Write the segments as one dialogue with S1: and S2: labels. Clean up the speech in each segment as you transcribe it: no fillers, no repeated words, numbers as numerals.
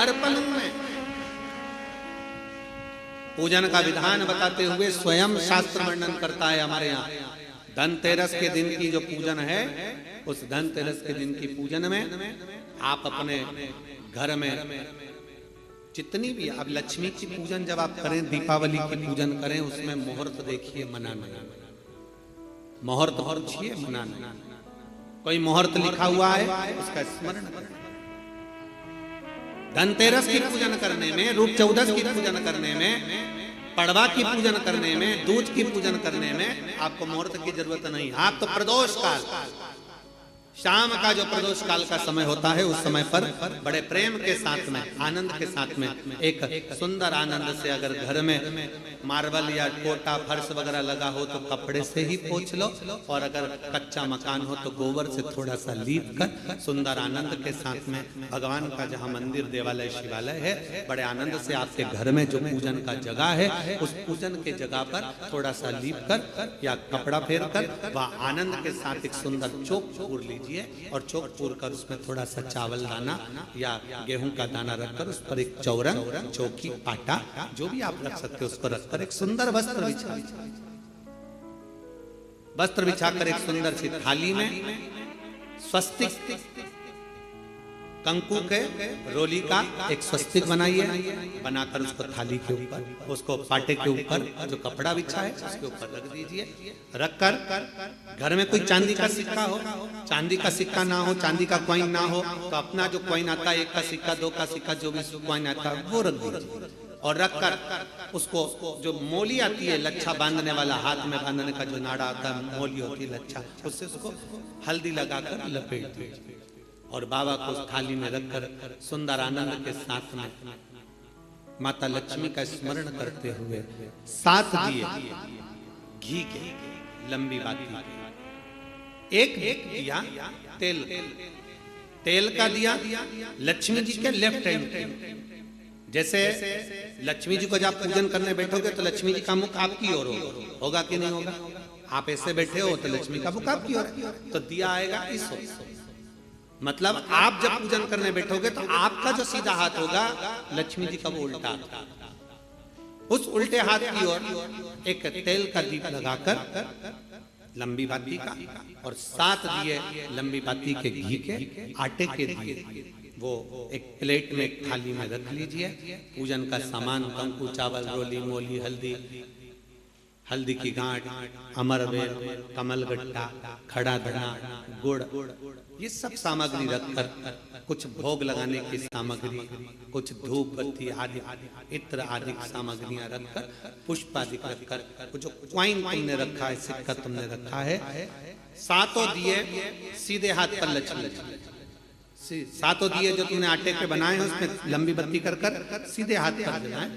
S1: हर पल में। पूजन का विधान बताते हुए स्वयं शास्त्र वर्णन करता है हमारे यहाँ। धनतेरस के दिन की जो पूजन है, उस धनतेरस के दिन की पूजन में आप अपने घर में जितनी भी, अब लक्ष्मी की पूजन जब आप करें, दीपावली की पूजन करें, उसमें मुहूर्त देखिए, मनाना, मुहूर्त पूछिए, मनाना। कोई मुहूर्त लिखा हुआ है उसका स्मरण करें। धनतेरस की पूजन करने में, रूप चौदस की पूजन करने में, पड़वा की पूजन करने में, दूज की पूजन करने में आपको मुहूर्त की जरूरत नहीं। आप तो प्रदोष काल, शाम का जो प्रदोष काल का समय होता है, उस समय पर बड़े प्रेम के साथ में, आनंद के साथ में, एक सुंदर आनंद से अगर घर में मार्बल या कोटा फर्श वगैरह लगा हो तो कपड़े से ही पोंछ लो, और अगर कच्चा मकान हो तो गोबर से थोड़ा सा लीप कर सुंदर आनंद के साथ में, भगवान का जहाँ मंदिर, देवालय, शिवालय है, बड़े आनंद से आपके घर में जो पूजन का जगह है, उस पूजन के जगह पर थोड़ा सा लीप कर या कपड़ा फेर कर वह आनंद के साथ एक सुंदर चौक पूर लीजिए, और चौक पूर कर उसमें थोड़ा सा चावल दाना या गेहूं का दाना रखकर उस पर एक चौरंग, चौकी, पाटा, जो भी आप रख सकते हो उसको रखकर एक सुंदर वस्त्र बिछाकर एक सुंदर सी थाली में स्वस्तिक कंकु के रोली का एक स्वस्तिक बनाइए, बनाकर उसको थाली के ऊपर, उसको पाटे के ऊपर जो कपड़ा बिछा है उसके ऊपर रख दीजिए। रखकर घर में कोई चांदी का सिक्का हो, चांदी का सिक्का ना हो, चांदी का कॉइन ना हो, तो अपना जो कॉइन आता है, 1 का सिक्का, 2 का सिक्का, जो भी कॉइन आता है वो रख दीजिए। और रखकर उसको, जो मोली आती है लच्छा बांधने वाला, हाथ में बांधने का जो नाड़ा आता है, मोली होती है लच्छा, उससे उसको हल्दी लगाकर लपेट दीजिए और बाबा को उस थाली में रखकर सुंदर आनंद के साथ में माता लक्ष्मी का स्मरण करते हुए 7 दिए घी के, लंबी बाती, एक दिया तेल का दिया लक्ष्मी जी के लेफ्ट हैंड। जैसे लक्ष्मी जी को जब पूजन करने बैठोगे तो लक्ष्मी जी का मुख आपकी ओर होगा कि नहीं होगा? आप ऐसे बैठे हो तो लक्ष्मी का मुख आपकी ओर, तो दिया आएगा इस ओर। मतलब आप जब पूजन करने बैठोगे तो आपका जो सीधा हाथ होगा, लक्ष्मी जी का वो उल्टा हाथ। उस उल्टे हाथ की ओर एक तेल का दीप लगाकर लंबी बाती का, और 7 दिए लंबी बाती के घी के, आटे के दिए, वो एक प्लेट में, एक थाली में रख लीजिए। पूजन का सामान, कंकु, चावल, रोली, मोली, हल्दी की गांठ, अमरवेल, कमलगट्टा, खड़ा धना, गुड़, ये सब सामग्री रखकर, कुछ भोग लगाने की सामग्री, कुछ धूप बत्ती आदि, इत्र आदि सामग्रियां रखकर, पुष्प आदि रखकर, जो क्वाइन तुमने रखा है, सिक्का तुमने रखा है, 7 दिए सीधे हाथ पर लक्ष्मी, 7 दिए जो तुमने आटे के बनाए हैं उसमें लंबी बत्ती कर सीधे हाथ पर जलाएं।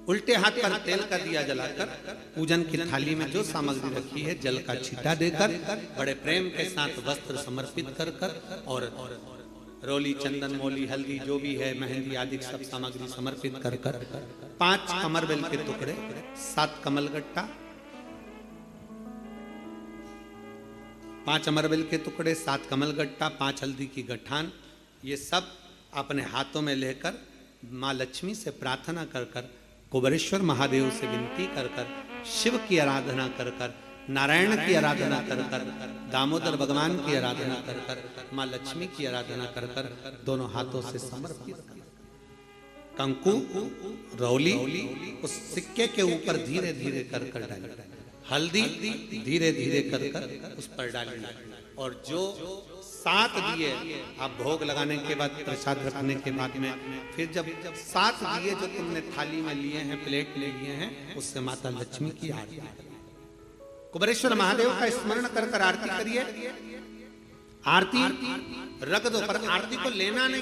S1: उल्टे हाथ पर तेल का दिया जलाकर पूजन की थाली में जो सामग्री रखी है जल का छींटा देकर, बड़े प्रेम के साथ वस्त्र समर्पित कर और रोली, चंदन, मोली, हल्दी जो भी है, मेहंदी आदि सब सामग्री समर्पित कर 5 अमरबेल के टुकड़े, 7 कमलगट्टा, 5 अमरबेल के टुकड़े, 7 कमलगट्टा, 5 हल्दी की गठान, ये सब अपने हाथों में लेकर माँ लक्ष्मी से प्रार्थना कर कुबेरेश्वर महादेव से विनती कर शिव की आराधना कर नारायण की आराधना कर दामोदर भगवान की आराधना कर माँ लक्ष्मी की आराधना कर दोनों हाथों से समर्पित कंकु, रौली उस सिक्के के ऊपर धीरे धीरे कर डालें, हल्दी धीरे धीरे कर उस पर डालें, और जो 7 दिए आप भोग लगाने के बाद, प्रसाद रखने के बाद में, फिर जब 7 दिए जो तुमने थाली में लिए हैं, प्लेट में लिए हैं, उससे माता लक्ष्मी की आरती, कुबेरेश्वर महादेव का स्मरण कर आरती करिए। आरती रख दो, पर आरती को लेना नहीं।